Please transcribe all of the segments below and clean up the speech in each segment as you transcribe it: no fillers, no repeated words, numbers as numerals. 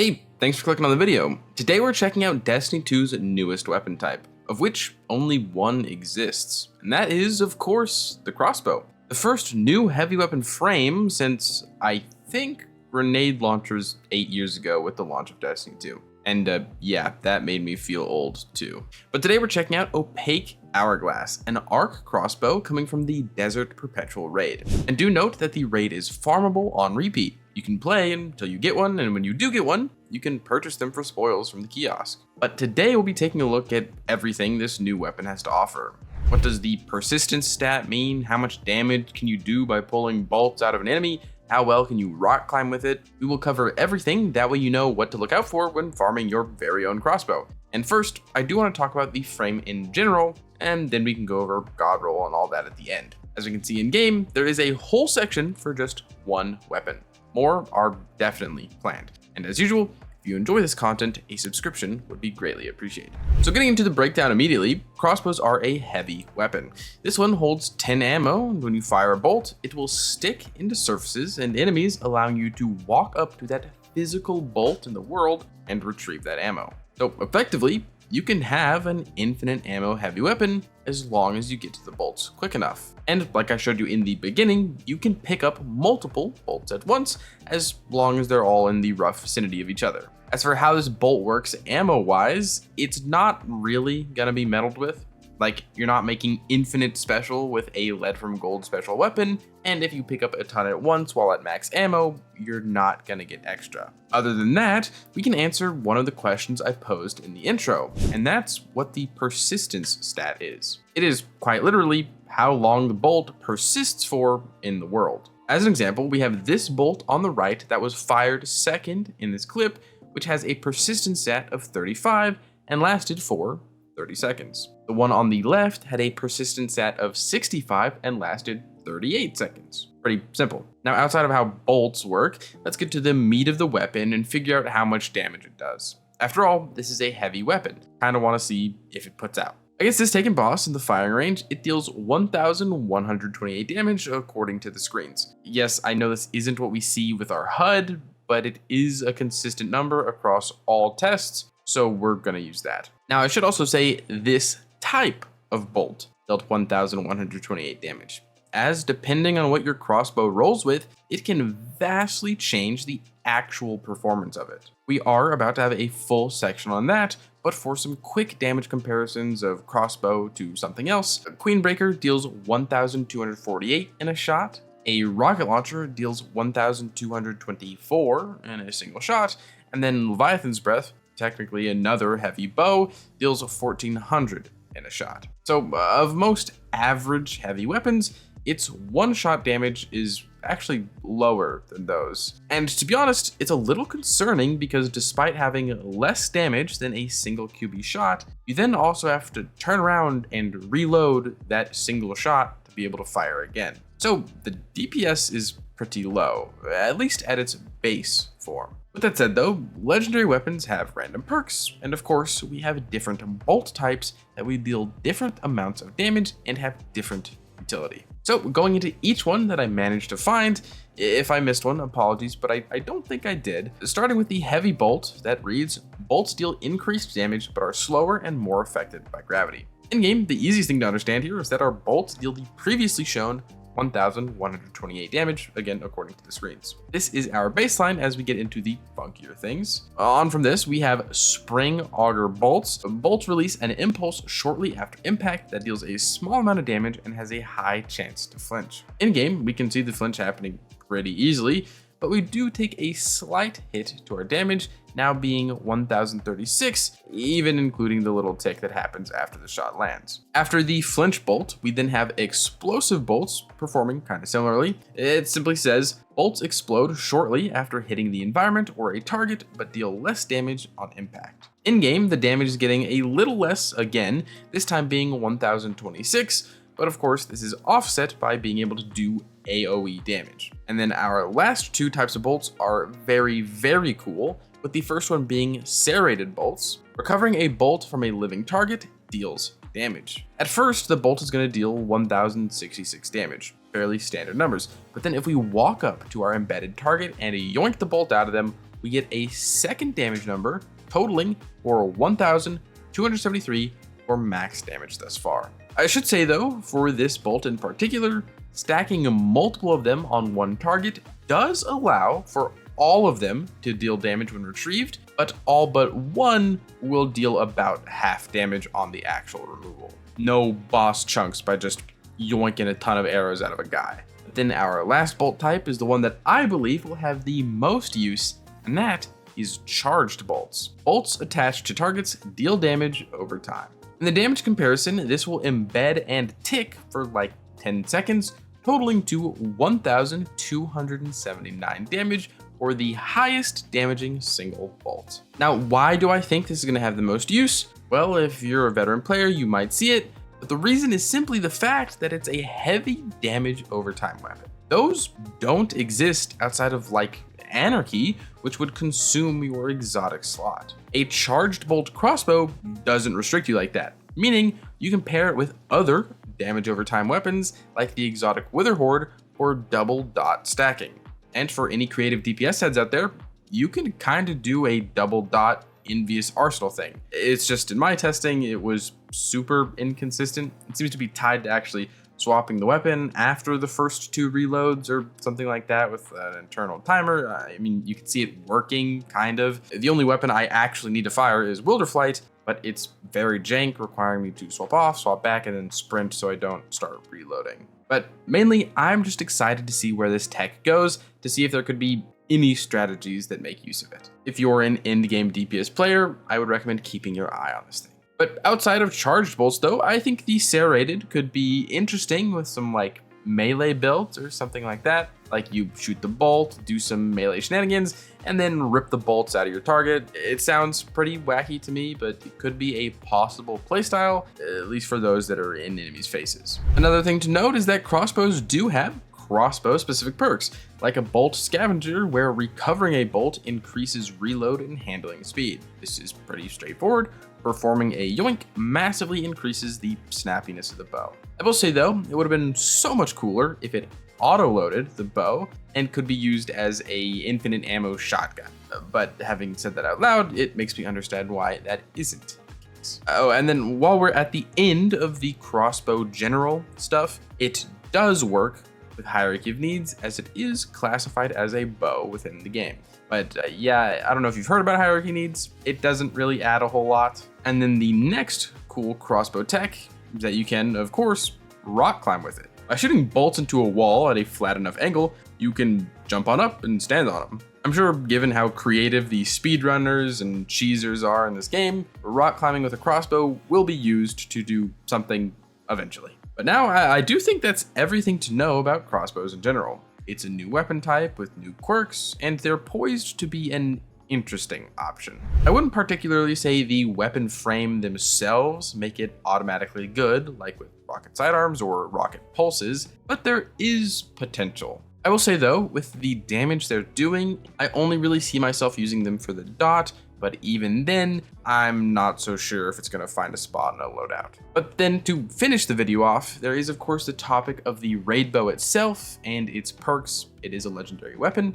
Hey, thanks for clicking on the video. Today we're checking out Destiny 2's newest weapon type, of which only one exists, and that is, of course, the crossbow. The first new heavy weapon frame since, I think, grenade launchers 8 years ago with the launch of Destiny 2. And yeah, that made me feel old too. But today we're checking out Opaque Hourglass, an Arc Crossbow coming from the Desert Perpetual raid. And do note that the raid is farmable on repeat. You can play until you get one, and when you do get one, you can purchase them for spoils from the kiosk. But today we'll be taking a look at everything this new weapon has to offer. What does the persistence stat mean? How much damage can you do by pulling bolts out of an enemy? How well can you rock climb with it? We will cover everything, that way you know what to look out for when farming your very own crossbow. And first, I do want to talk about the frame in general, and then we can go over god roll and all that at the end. As we can see in game, there is a whole section for just one weapon. More are definitely planned. And as usual, if you enjoy this content, a subscription would be greatly appreciated. So getting into the breakdown immediately, crossbows are a heavy weapon. This one holds 10 ammo, and when you fire a bolt, it will stick into surfaces and enemies, allowing you to walk up to that physical bolt in the world and retrieve that ammo. So effectively, you can have an infinite ammo heavy weapon as long as you get to the bolts quick enough. And like I showed you in the beginning, you can pick up multiple bolts at once as long as they're all in the rough vicinity of each other. As for how this bolt works ammo-wise, it's not really gonna be meddled with. Like, you're not making infinite special with a lead from gold special weapon, and if you pick up a ton at once while at max ammo, you're not gonna get extra. Other than that, we can answer one of the questions I posed in the intro, and that's what the persistence stat is. It is quite literally how long the bolt persists for in the world. As an example, we have this bolt on the right that was fired second in this clip, which has a persistence stat of 35 and lasted for 30 seconds. The one on the left had a persistence stat of 65 and lasted 38 seconds. Pretty simple. Now, outside of how bolts work, let's get to the meat of the weapon and figure out how much damage it does. After all, this is a heavy weapon. Kinda wanna see if it puts out. Against this taken boss in the firing range, it deals 1,128 damage according to the screens. Yes, I know this isn't what we see with our HUD, but it is a consistent number across all tests, so we're gonna use that. Now, I should also say this type of bolt dealt 1,128 damage, as depending on what your crossbow rolls with, it can vastly change the actual performance of it. We are about to have a full section on that, but for some quick damage comparisons of crossbow to something else, Queenbreaker deals 1,248 in a shot, a rocket launcher deals 1,224 in a single shot, and then Leviathan's Breath, technically another heavy bow, deals 1,400 in a shot. So of most average heavy weapons, its one-shot damage is actually lower than those. And to be honest, it's a little concerning because despite having less damage than a single QB shot, you then also have to turn around and reload that single shot to be able to fire again. So the DPS is pretty low, at least at its base form. With that said though, legendary weapons have random perks, and of course we have different bolt types that will deal different amounts of damage and have different utility. So going into each one that I managed to find, if I missed one, apologies, but I don't think I did. Starting with the heavy bolt that reads, bolts deal increased damage but are slower and more affected by gravity. In game, the easiest thing to understand here is that our bolts deal the previously shown 1,128 damage, again according to the screens. This is our baseline as we get into the funkier things. On from this, we have Spring-Auger Bolts. Bolts release an impulse shortly after impact that deals a small amount of damage and has a high chance to flinch. In game, we can see the flinch happening pretty easily, but we do take a slight hit to our damage, now being 1,036, even including the little tick that happens after the shot lands. After the flinch bolt, we then have explosive bolts performing kind of similarly. It simply says, bolts explode shortly after hitting the environment or a target, but deal less damage on impact. In game, the damage is getting a little less again, this time being 1,026, but of course this is offset by being able to do AoE damage. And then our last two types of bolts are very, very cool, with the first one being Serrated Bolts. Recovering a bolt from a living target deals damage. At first, the bolt is going to deal 1,066 damage, fairly standard numbers, but then if we walk up to our embedded target and yoink the bolt out of them, we get a second damage number totaling for 1,273 for max damage thus far. I should say though, for this bolt in particular, stacking multiple of them on one target does allow for all of them to deal damage when retrieved, but all but one will deal about half damage on the actual removal. No boss chunks by just yoinking a ton of arrows out of a guy. Then our last bolt type is the one that I believe will have the most use, and that is charged bolts. Bolts attached to targets deal damage over time. In the damage comparison, this will embed and tick for like 10 seconds, totaling to 1,279 damage for the highest damaging single bolt. Now, why do I think this is going to have the most use? Well, if you're a veteran player, you might see it, but the reason is simply the fact that it's a heavy damage overtime weapon. Those don't exist outside of like Anarchy, which would consume your exotic slot. A charged bolt crossbow doesn't restrict you like that, meaning you can pair it with other damage overtime weapons like the exotic Wither Horde or double dot stacking. And for any creative DPS heads out there, you can kind of do a double dot envious arsenal thing. It's just in my testing, it was super inconsistent. It seems to be tied to actually swapping the weapon after the first 2 reloads or something like that with an internal timer. I mean, you can see it working, kind of. The only weapon I actually need to fire is Wilderflight, but it's very jank, requiring me to swap off, swap back, and then sprint so I don't start reloading. But mainly, I'm just excited to see where this tech goes, to see if there could be any strategies that make use of it. If you're an end-game DPS player, I would recommend keeping your eye on this thing. But outside of charged bolts though, I think the serrated could be interesting with some like melee builds or something like that. Like you shoot the bolt, do some melee shenanigans, and then rip the bolts out of your target. It sounds pretty wacky to me, but it could be a possible playstyle, at least for those that are in enemies' faces. Another thing to note is that crossbows do have crossbow specific perks, like a bolt scavenger where recovering a bolt increases reload and handling speed. This is pretty straightforward. Performing a yoink massively increases the snappiness of the bow. I will say though, it would have been so much cooler if it auto-loaded the bow and could be used as a infinite ammo shotgun. But having said that out loud, it makes me understand why that isn't the case. Oh, and then while we're at the end of the crossbow general stuff, it does work with hierarchy of needs as it is classified as a bow within the game. But yeah, I don't know if you've heard about hierarchy needs. It doesn't really add a whole lot. And then the next cool crossbow tech is that you can, of course, rock climb with it. By shooting bolts into a wall at a flat enough angle, you can jump on up and stand on them. I'm sure given how creative the speedrunners and cheesers are in this game, rock climbing with a crossbow will be used to do something eventually. But now I do think that's everything to know about crossbows in general. It's a new weapon type with new quirks, and they're poised to be an interesting option. I wouldn't particularly say the weapon frame themselves make it automatically good, like with rocket sidearms or rocket pulses, but there is potential. I will say though, with the damage they're doing, I only really see myself using them for the dot, but even then, I'm not so sure if it's gonna find a spot in a loadout. But then to finish the video off, there is of course the topic of the raid bow itself and its perks. It is a legendary weapon.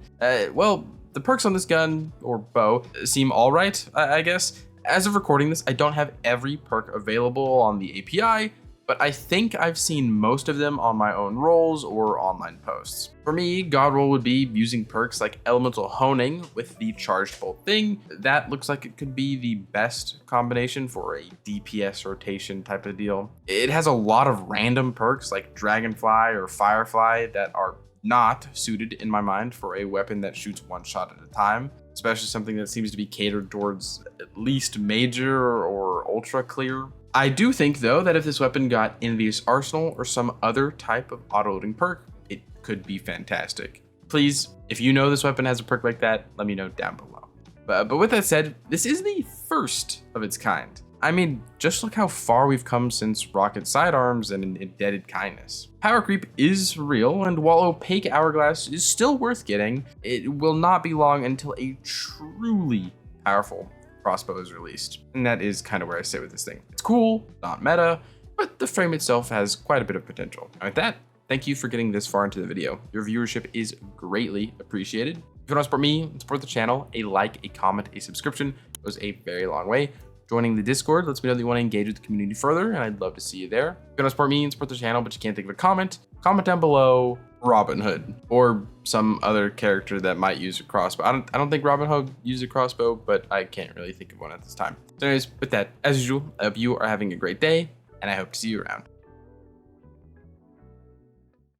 Well, the perks on this gun, or bow, seem alright, I guess. As of recording this, I don't have every perk available on the API, but I think I've seen most of them on my own rolls or online posts. For me, God roll would be using perks like Elemental Honing with the charged bolt thing. That looks like it could be the best combination for a DPS rotation type of deal. It has a lot of random perks like Dragonfly or Firefly that are not suited in my mind for a weapon that shoots one shot at a time, especially something that seems to be catered towards at least major or ultra clear. I do think though that if this weapon got Envious Arsenal or some other type of auto-loading perk, it could be fantastic. Please, if you know this weapon has a perk like that, let me know down below. But with that said, this is the first of its kind. I mean, just look how far we've come since Rocket Sidearms and Indebted Kindness. Power creep is real, and while Opaque Hourglass is still worth getting, it will not be long until a truly powerful crossbow is released. And that is kind of where I sit with this thing. It's cool, not meta, but the frame itself has quite a bit of potential. And with that, thank you for getting this far into the video. Your viewership is greatly appreciated. If you want to support me and support the channel, a like, a comment, a subscription goes a very long way. Joining the Discord lets me know that you want to engage with the community further, and I'd love to see you there. If you want to support me and support the channel, but you can't think of a comment down below Robin Hood or some other character that might use a crossbow. I don't think Robin Hood uses a crossbow, but I can't really think of one at this time. So anyways, with that, as usual, I hope you are having a great day, and I hope to see you around.